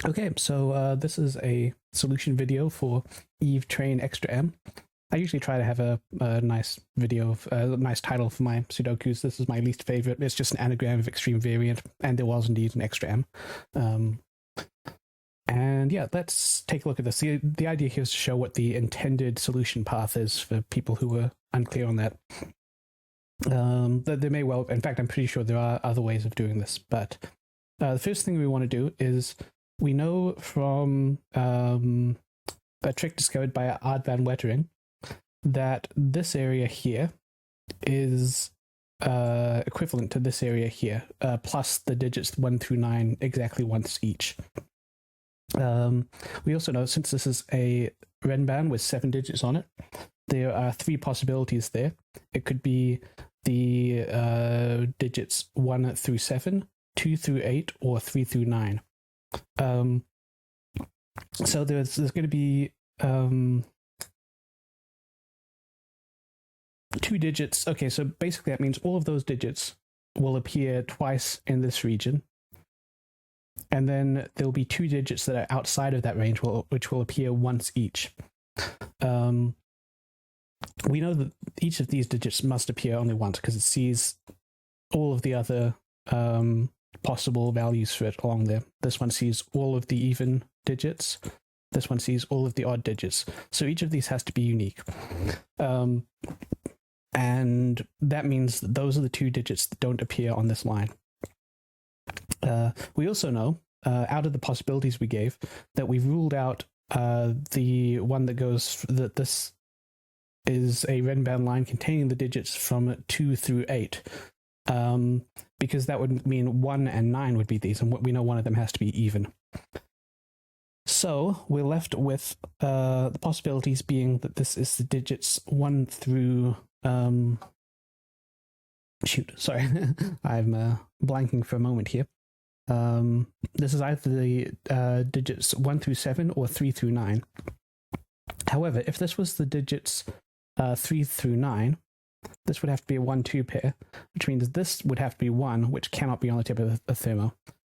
Okay, so this is a solution video for Eve train extra M. I usually try to have a nice video, a nice title for my sudokus. This is my least favorite. It's just an anagram of extreme variant, and there was indeed an extra M. And yeah, let's take a look at this. The idea here is to show what the intended solution path is for people who were unclear on that. There may well, in fact, I'm pretty sure there are other ways of doing this, but the first thing we want to do is we know from a trick discovered by Art van Wettering that this area here is equivalent to this area here, plus the digits 1 through 9 exactly once each. We also know, since this is a renban with 7 digits on it, there are 3 possibilities there. It could be the digits 1 through 7, 2 through 8, or 3 through 9. So there's going to be 2 digits. Okay, so basically that means all of those digits will appear twice in this region. And then there'll be 2 digits that are outside of that range, which will appear once each. We know that each of these digits must appear only once because it sees all of the other possible values for it along there. This one sees all of the even digits. This one sees all of the odd digits. So each of these has to be unique. And that means that those are the 2 digits that don't appear on this line. We also know, out of the possibilities we gave, that we've ruled out the one that goes, that this is a renban line containing the digits from 2 through 8. Because that would mean 1 and 9 would be these, and we know one of them has to be even. So we're left with the possibilities being that this is the digits 1 through... shoot, sorry, I'm blanking for a moment here. This is either the digits 1 through 7 or 3 through 9. However, if this was the digits 3 through 9, this would have to be a 1-2 pair, which means this would have to be 1, which cannot be on the tip of a thermo.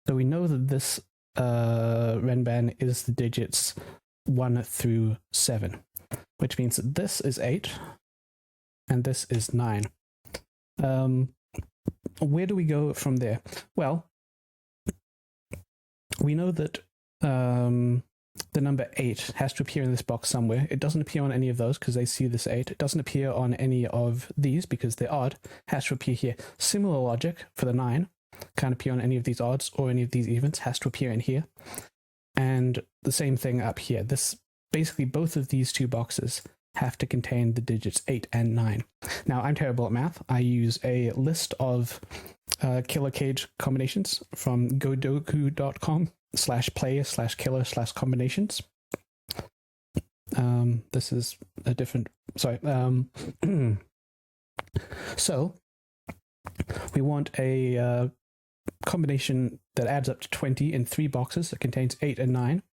So we know that this renban is the digits 1 through 7, which means that this is 8 and this is 9. Where do we go from there? Well, we know that the number 8 has to appear in this box somewhere. It doesn't appear on any of those because they see this 8. It doesn't appear on any of these because they're odd. It has to appear here. Similar logic for the 9. Can't appear on any of these odds or any of these evens. Has to appear in here. And the same thing up here. This basically, both of these 2 boxes have to contain the digits 8 and 9. Now, I'm terrible at math. I use a list of killer cage combinations from godoku.com/player/killer/combinations. This is a different... Sorry. So, we want a combination that adds up to 20 in 3 boxes that contains 8 and 9.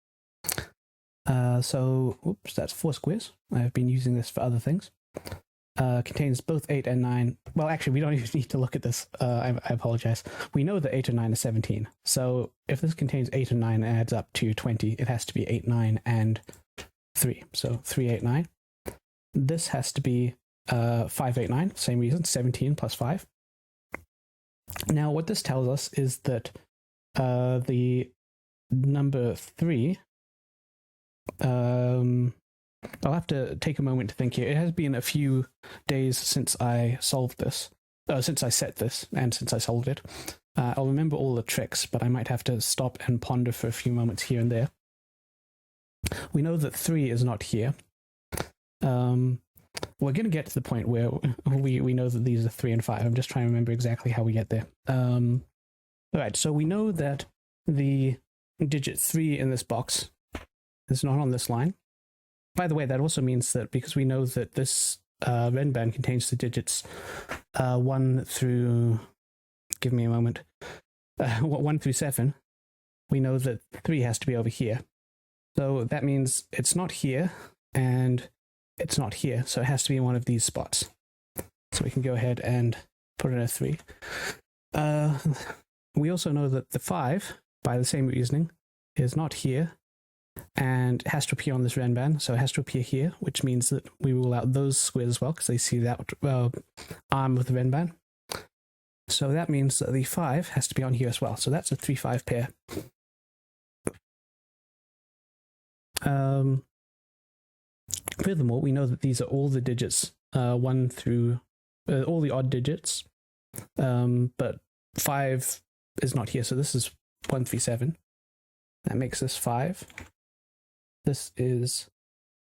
So, oops, that's 4 squares. I've been using this for other things. Contains both 8 and 9. Well, actually, we don't even need to look at this. I apologize. We know that 8 and 9 is 17. So if this contains 8 and 9 and adds up to 20, it has to be 8, 9, and 3. So 3, 8, 9. This has to be 5, 8, 9. Same reason, 17 plus 5. Now, what this tells us is that the number 3... I'll have to take a moment to think here. It has been a few days since I solved this, since I set this, and since I solved it. I'll remember all the tricks, but I might have to stop and ponder for a few moments here and there. We know that 3 is not here. We're going to get to the point where we know that these are 3 and 5. I'm just trying to remember exactly how we get there. All right, so we know that the digit 3 in this box is not on this line. By the way, that also means that because we know that this renban contains the digits 1 through... Give me a moment. 1 through 7, we know that 3 has to be over here. So that means it's not here, and it's not here. So it has to be in one of these spots. So we can go ahead and put in a 3. We also know that the 5, by the same reasoning, is not here and has to appear on this Renban, so it has to appear here, which means that we rule out those squares as well because they see that arm of the Renban. So that means that the 5 has to be on here as well. So that's a 3-5 pair. Furthermore, we know that these are all the digits 1 through all the odd digits, but 5 is not here, so this is 137. That makes this 5. This is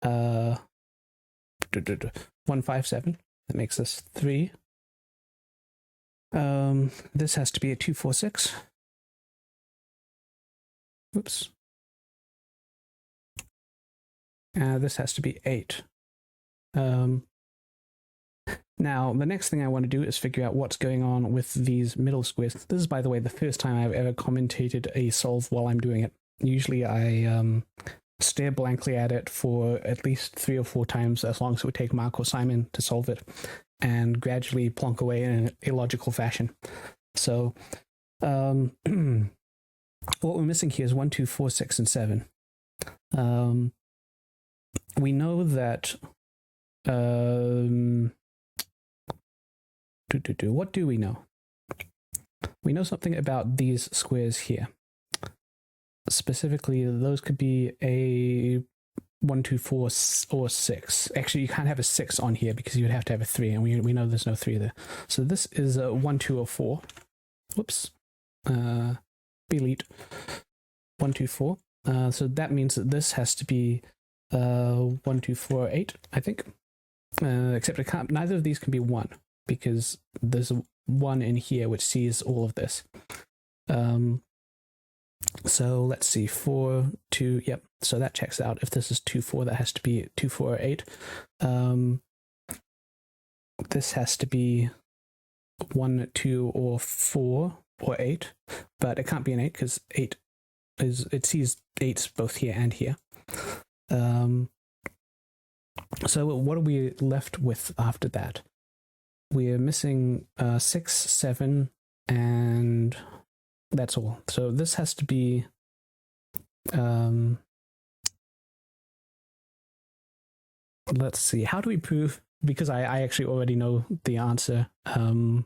157. That makes this 3. This has to be a 246. Oops. This has to be 8. Now, the next thing I want to do is figure out what's going on with these middle squares. This is, by the way, the first time I've ever commentated a solve while I'm doing it. Usually I stare blankly at it for at least 3 or 4 times, as long as it would take Mark or Simon to solve it, and gradually plonk away in an illogical fashion. So, what we're missing here is 1, 2, 4, 6, and 7. We know that what do we know? We know something about these squares here. Specifically, those could be a 1, 2, 4, or 6. Actually, you can't have a 6 on here because you would have to have a 3, and we know there's no 3 there. So this is a 1, 2, or 4. Whoops. Delete. 1, 2, 4. So that means that this has to be 1, 2, 4, 8, I think. Except it can't. Neither of these can be 1 because there's a 1 in here which sees all of this. So let's see, 4, 2, yep. So that checks out. If this is 2, 4, that has to be 2, 4, or 8. This has to be 1, 2, or 4, or 8, but it can't be an 8 because 8 is, it sees 8s both here and here. So what are we left with after that? We're missing 6, 7, and that's all. So this has to be let's see, how do we prove, because I actually already know the answer. I'm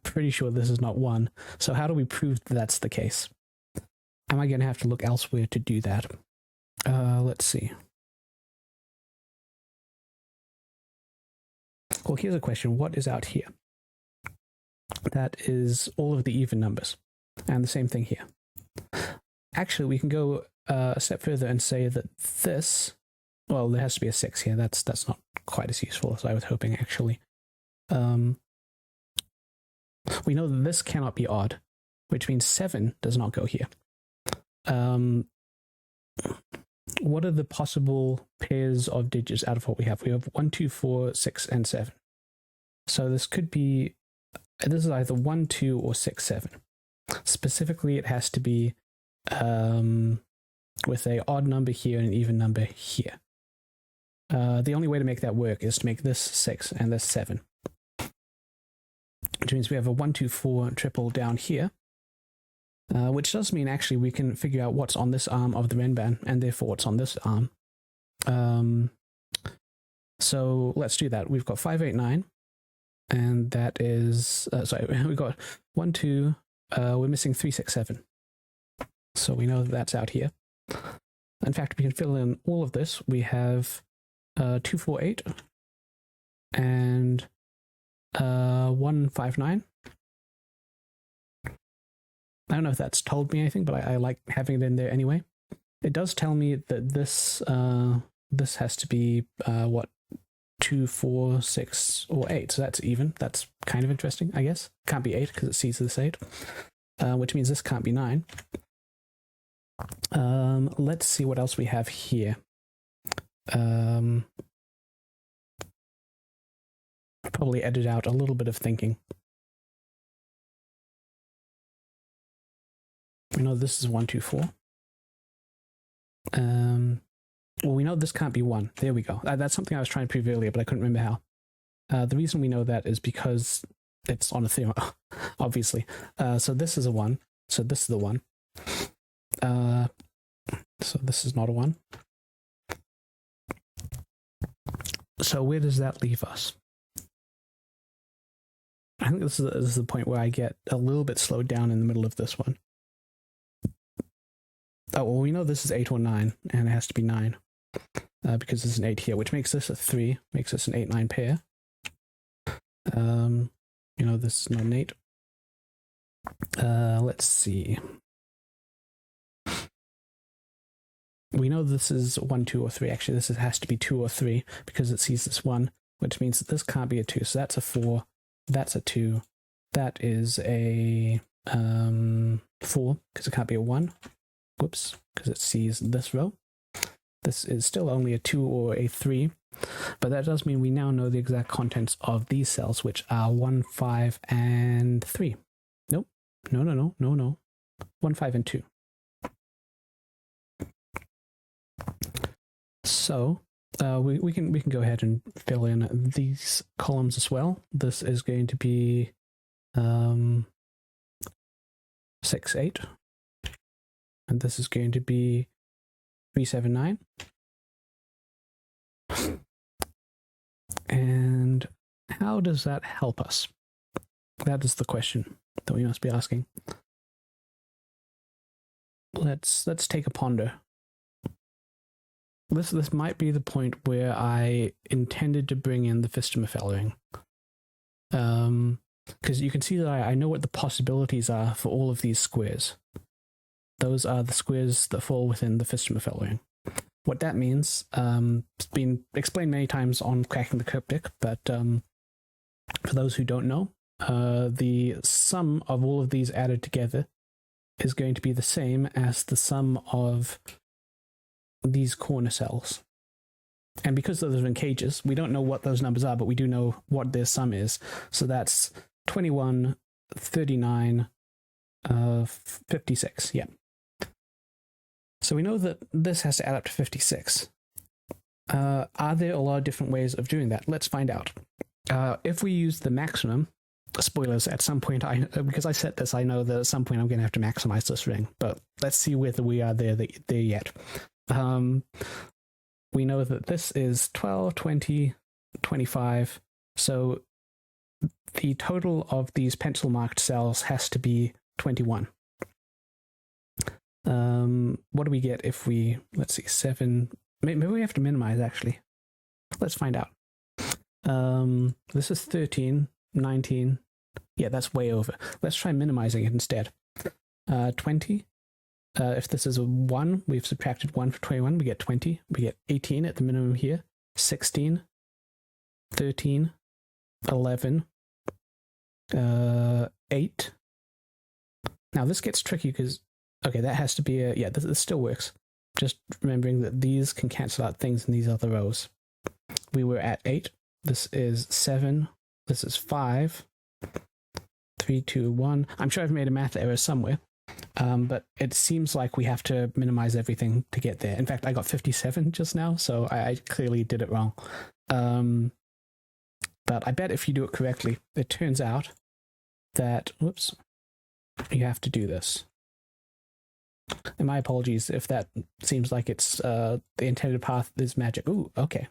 pretty sure this is not 1. So how do we prove that that's the case? Am I going to have to look elsewhere to do that? Let's see. Well, here's a question. What is out here? That is all of the even numbers. And the same thing here. Actually, we can go a step further and say that this, well, there has to be a 6 here. That's not quite as useful as I was hoping, actually. We know that this cannot be odd, which means 7 does not go here. What are the possible pairs of digits out of what we have? We have 1, 2, 4, 6, and 7. So this could be, this is either 1, 2, or 6, 7. Specifically, it has to be with an odd number here and an even number here. The only way to make that work is to make this 6 and this 7. Which means we have a 1, 2, 4 triple down here. Which does mean actually we can figure out what's on this arm of the Renban, and therefore what's on this arm. So let's do that. We've got 5, 8, 9, and that is, sorry, we've got 1, 2, we're missing 3, 6, 7. So we know that that's out here. In fact, we can fill in all of this. We have 2, 4, 8, and 1, 5, 9. I don't know if that's told me anything, but I like having it in there anyway. It does tell me that this this has to be what, 2, 4, 6, or 8. So that's even. That's kind of interesting, I guess. Can't be 8 because it sees this 8, which means this can't be 9. Let's see what else we have here. Probably edit out a little bit of thinking. We know this is 1, 2, 4. Well, we know this can't be 1. There we go. That's something I was trying to prove earlier, but I couldn't remember how. The reason we know that is because it's on a theorem, obviously. So this is a 1. So this is the 1. So this is not a 1. So where does that leave us? I think this is the point where I get a little bit slowed down in the middle of this one. Oh, well, we know this is 8 or 9, and it has to be 9. Because there's an 8 here, which makes this a 3, makes this an 8-9 pair. This is not an 8. Let's see. We know this is 1, 2, or 3. Actually, this has to be 2 or 3 because it sees this 1, which means that this can't be a 2. So that's a 4. That's a 2. That is a 4 because it can't be a 1. Whoops, because it sees this row. This is still only a 2 or a 3, but that does mean we now know the exact contents of these cells, which are 1, 5, and 3. Nope. No. 1, 5, and 2. So we can go ahead and fill in these columns as well. This is going to be 6, 8, and this is going to be 3, 7, 9. And how does that help us? That is the question that we must be asking. Let's take a ponder. This might be the point where I intended to bring in the phistomefel ring. Because you can see that I know what the possibilities are for all of these squares. Those are the squares that fall within the phistomefel ring. What that means, it's been explained many times on Cracking the Cryptic, but for those who don't know, the sum of all of these added together is going to be the same as the sum of these corner cells. And because those are in cages, we don't know what those numbers are, but we do know what their sum is. So that's 21, 39, 56, yeah. So we know that this has to add up to 56. Are there a lot of different ways of doing that? Let's find out. If we use the maximum, spoilers, at some point, because I set this, I know that at some point I'm going to have to maximize this ring, but let's see whether we are there yet. We know that this is 12, 20, 25, so the total of these pencil marked cells has to be 21. What do we get if we, let's see, 7, maybe we have to minimize actually. Let's find out. This is 13, 19, yeah, that's way over. Let's try minimizing it instead. 20, if this is a 1, we've subtracted 1 from 21, we get 20, we get 18 at the minimum here, 16, 13, 11, 8. Now this gets tricky because, okay, that has to be a, yeah, this still works. Just remembering that these can cancel out things in these other rows. We were at 8, this is 7, this is 5, 3, 2, 1. I'm sure I've made a math error somewhere. But it seems like we have to minimize everything to get there. In fact, I got 57 just now, so I clearly did it wrong. But I bet if you do it correctly, it turns out that, whoops, you have to do this. And my apologies if that seems like it's the intended path is magic. Ooh, okay.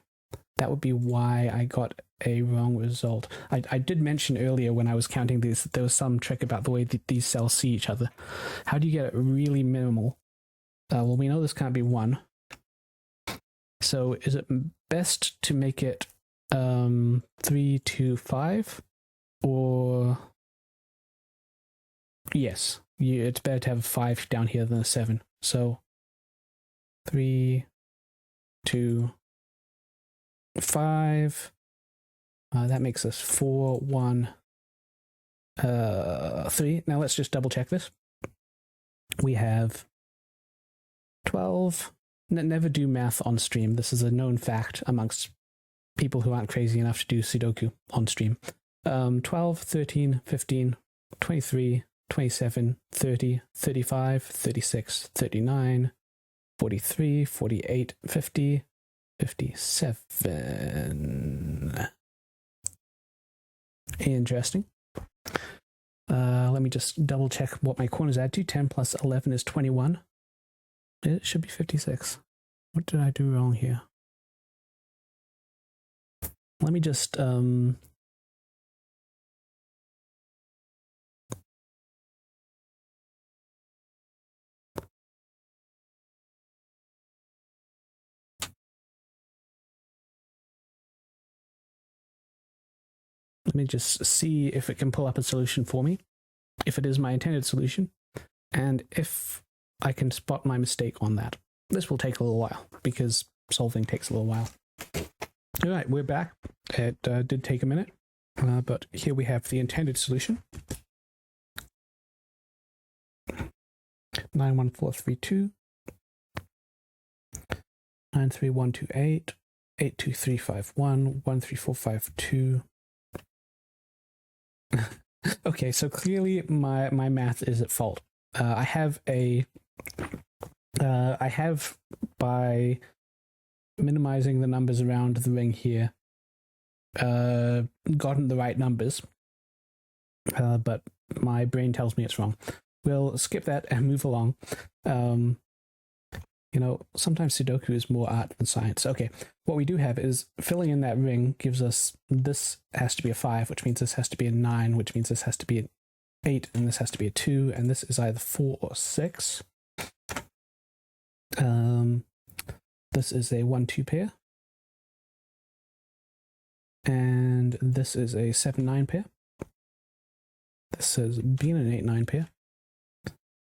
That would be why I got a wrong result. I did mention earlier when I was counting these that there was some trick about the way that these cells see each other. How do you get it really minimal? Well, we know this can't be 1. So is it best to make it 3, 2, 5? Or yes, it's better to have a 5 down here than a 7. So 3, 2, 5. That makes us 4, 1, 3. Now let's just double check this. We have 12. Never do math on stream. This is a known fact amongst people who aren't crazy enough to do sudoku on stream. 12, 13, 15, 23, 27, 30, 35, 36, 39, 43, 48, 50, 57. Interesting. Let me just double check what my corners add to. 10 plus 11 is 21. It should be 56. What did I do wrong here? Let me just see if it can pull up a solution for me, if it is my intended solution, and if I can spot my mistake on that. This will take a little while, because solving takes a little while. All right, we're back. It did take a minute, but here we have the intended solution. 91432, 93128, 82351, 13452. Okay, so clearly my math is at fault. I have by minimizing the numbers around the ring here, gotten the right numbers, but my brain tells me it's wrong. We'll skip that and move along. You know, sometimes Sudoku is more art than science. Okay, what we do have is filling in that ring gives us, this has to be a 5, which means this has to be a 9, which means this has to be an 8, and this has to be a 2, and this is either 4 or 6. This is a 1-2 pair. And this is a 7-9 pair. This has been an 8-9 pair.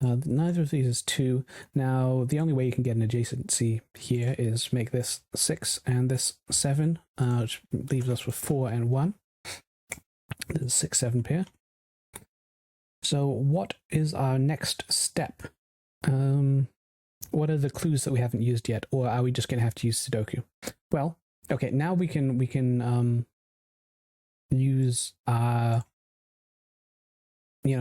Neither of these is 2. Now, the only way you can get an adjacency here is make this 6 and this 7, which leaves us with 4 and 1. This is a 6-7 pair. So what is our next step? What are the clues that we haven't used yet, or are we just going to have to use Sudoku? Well, okay, now we can use our,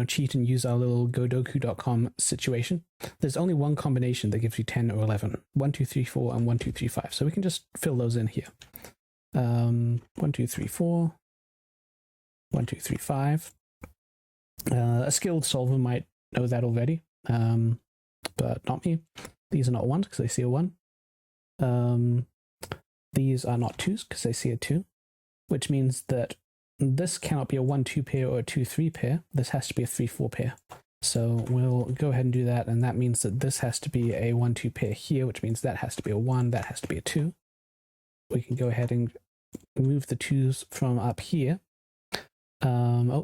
cheat and use our little godoku.com situation. There's only one combination that gives you 10 or 11. 1, 2, 3, 4, and 1, 2, 3, 5. So we can just fill those in here. 1, 2, 3, 4. 1, 2, 3, 5. A skilled solver might know that already, but not me. These are not 1s because they see a 1. These are not 2s because they see a 2, which means that this cannot be a 1-2 pair or a 2-3 pair. This has to be a 3-4 pair. So we'll go ahead and do that, and that means that this has to be a 1-2 pair here, which means that has to be a 1, that has to be a 2. We can go ahead and move the 2s from up here.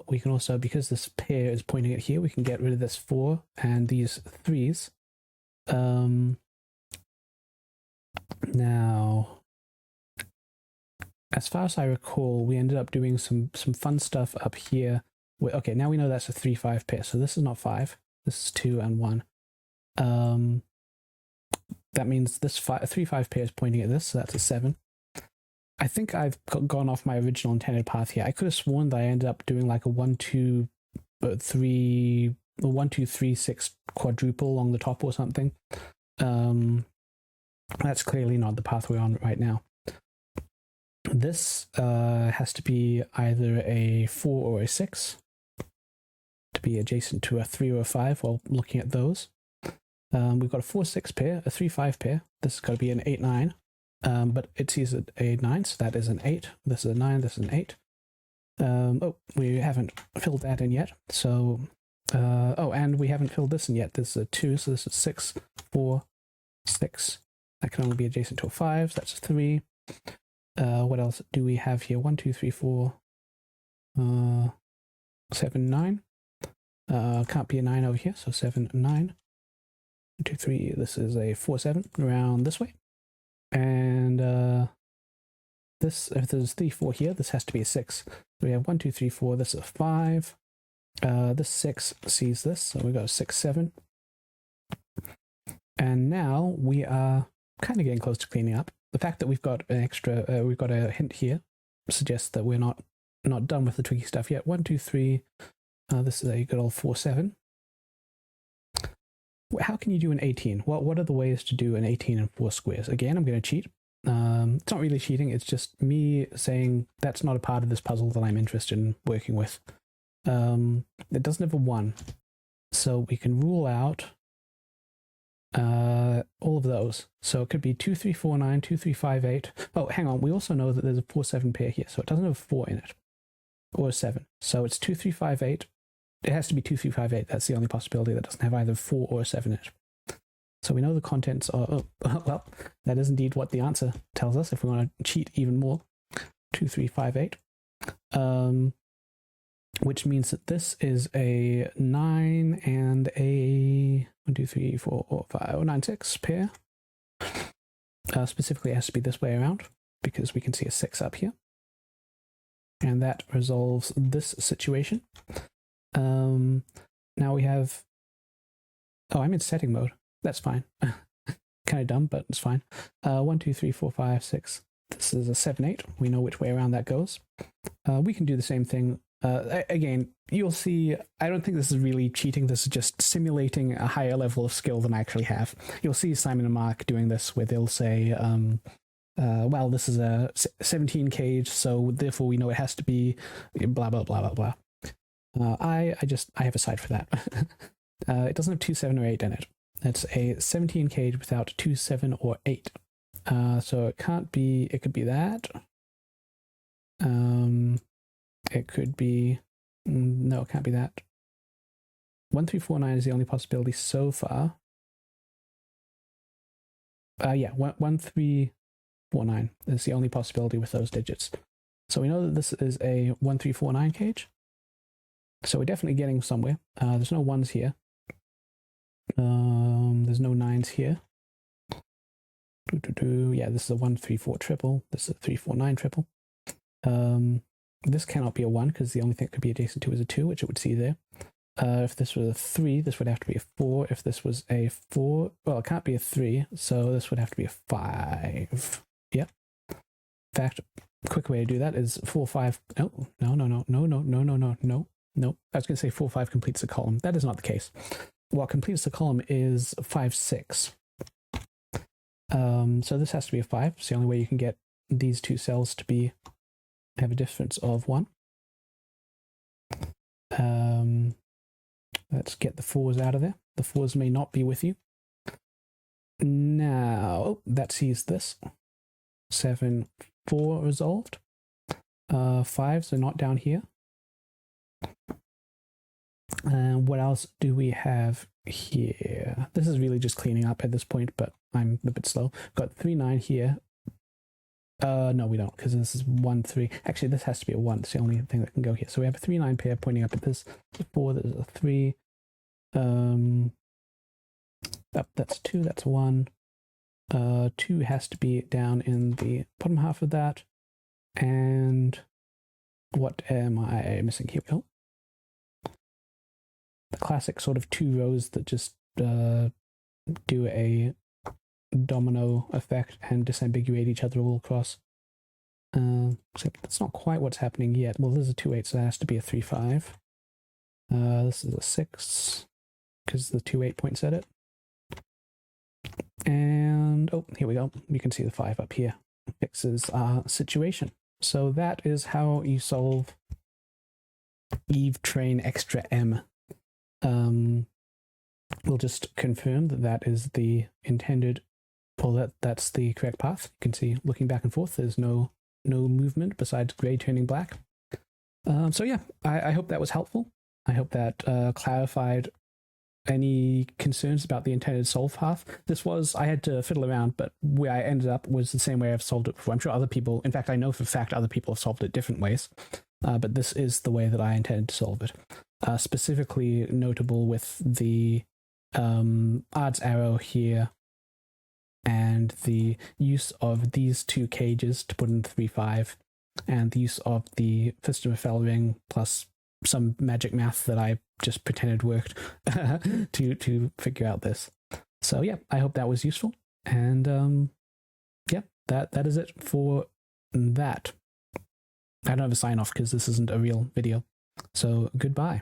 We can also, because this pair is pointing at here, we can get rid of this 4 and these 3s. Now, as far as I recall, we ended up doing some fun stuff up here. Okay, now we know that's a 3-5 pair, so this is not 5. This is 2 and 1. That means this 3-5 pair is pointing at this, so that's a 7. I think I've gone off my original intended path here. I could have sworn that I ended up doing like a 1-2-3, 1-2-3-6 quadruple along the top or something. That's clearly not the path we're on right now. This has to be either a 4 or a 6 to be adjacent to a 3 or a 5 while looking at those. We've got a 4-6 pair, a 3-5 pair. This has got to be an 8-9. But it sees a 9, so that is an 8. This is a 9, this is an 8. We haven't filled that in yet. So, and we haven't filled this in yet. This is a 2, so this is 6, 4, 6. That can only be adjacent to a 5, that's a 3. What else do we have here? 1, 2, 3, 4, 7, 9. Can't be a 9 over here, so 7, 9. 1, 2, 3, this is a 4, 7, around this way. And this, if there's 3, 4 here, this has to be a 6. So we have 1, 2, 3, 4, this is a 5. This 6 sees this, so we got a 6, 7. And now we are kind of getting close to cleaning up. The fact that we've got an extra, we've got a hint here, suggests that we're not done with the tricky stuff yet. 1, 2, 3. This is a good old 4, 7. How can you do an 18? What are the ways to do an 18 in 4 squares? Again, I'm going to cheat. It's not really cheating. It's just me saying that's not a part of this puzzle that I'm interested in working with. It doesn't have a 1. So we can rule out all of those. So it could be 2, 3, 4, 9, 2, 3, 5, 8. Oh, hang on. We also know that there's a 4, 7 pair here, so it doesn't have a 4 in it, or a 7. So it's 2, 3, 5, 8. It has to be 2, 3, 5, 8. That's the only possibility that doesn't have either 4 or a 7 in it. So we know the contents are, well, that is indeed what the answer tells us if we want to cheat even more. 2, 3, 5, 8. Which means that this is a 9 and a 1, 2, 3, 4, 5, 9, 6 pair. Specifically, it has to be this way around because we can see a 6 up here. And that resolves this situation. Now we have... Oh, I'm in setting mode. That's fine. Kind of dumb, but it's fine. 1, 2, 3, 4, 5, 6. This is a 7, 8. We know which way around that goes. We can do the same thing. Again, you'll see, I don't think this is really cheating. This is just simulating a higher level of skill than I actually have. You'll see Simon and Mark doing this where they'll say, well, this is a 17 cage, so therefore we know it has to be blah, blah, blah, blah, blah. I have a side for that. It doesn't have 2, 7, or 8 in it. It's a 17 cage without 2, 7, or 8. So it can't be, it could be that. It could be, no, it can't be that. 1, 3, 4, 9 is the only possibility so far. Yeah, 1, 3, 4, 9 is the only possibility with those digits. So we know that this is a 1, 3, 4, 9 cage. So we're definitely getting somewhere. There's no 1s here. There's no 9s here. Yeah, this is a 1, 3, 4 triple. This is a 3, 4, 9 triple. This cannot be a 1 because the only thing it could be adjacent to is a 2, which it would see there. If this was a 3, this would have to be a 4. If this was a 4, well, it can't be a 3, so this would have to be a 5. Yep. In fact, a quick way to do that is 4, 5. No. I was going to say 4, 5 completes the column. That is not the case. What completes the column is 5, 6. So this has to be a 5. It's the only way you can get these two cells to have a difference of 1. Let's get the 4s out of there. The 4s may not be with you. Now, that sees this. 7, 4 resolved. 5s are not down here. And what else do we have here? This is really just cleaning up at this point, but I'm a bit slow. Got 3, 9 here. No, we don't, because this is 1, 3. Actually, this has to be a 1. It's the only thing that can go here. So we have a 3, 9 pair pointing up at this. 4, there's a 3. That's 2, that's 1. 2 has to be down in the bottom half of that. And what am I missing here? Oh. The classic sort of 2 rows that just do a domino effect and disambiguate each other all across. Except that's not quite what's happening yet. Well, this is a 2, 8, so that has to be a 3, 5. This is a 6, because the 2, 8 points at it. And, oh, here we go. You can see the 5 up here. Fixes our situation. So that is how you solve Eve train extra M. We'll just confirm that that is the intended, well, that's the correct path. You can see, looking back and forth, there's no movement besides gray turning black. So yeah, I hope that was helpful. I hope that clarified any concerns about the intended solve path. I had to fiddle around, but where I ended up was the same way I've solved it before. I'm sure other people, in fact, I know for a fact other people have solved it different ways, but this is the way that I intended to solve it. Specifically notable with the odds arrow here and the use of these 2 cages to put in 3, 5, and the use of the phistomefel ring plus some magic math that I just pretended worked to figure out this. So yeah, I hope that was useful. And yeah, that is it for that. I don't have a sign off because this isn't a real video. So goodbye.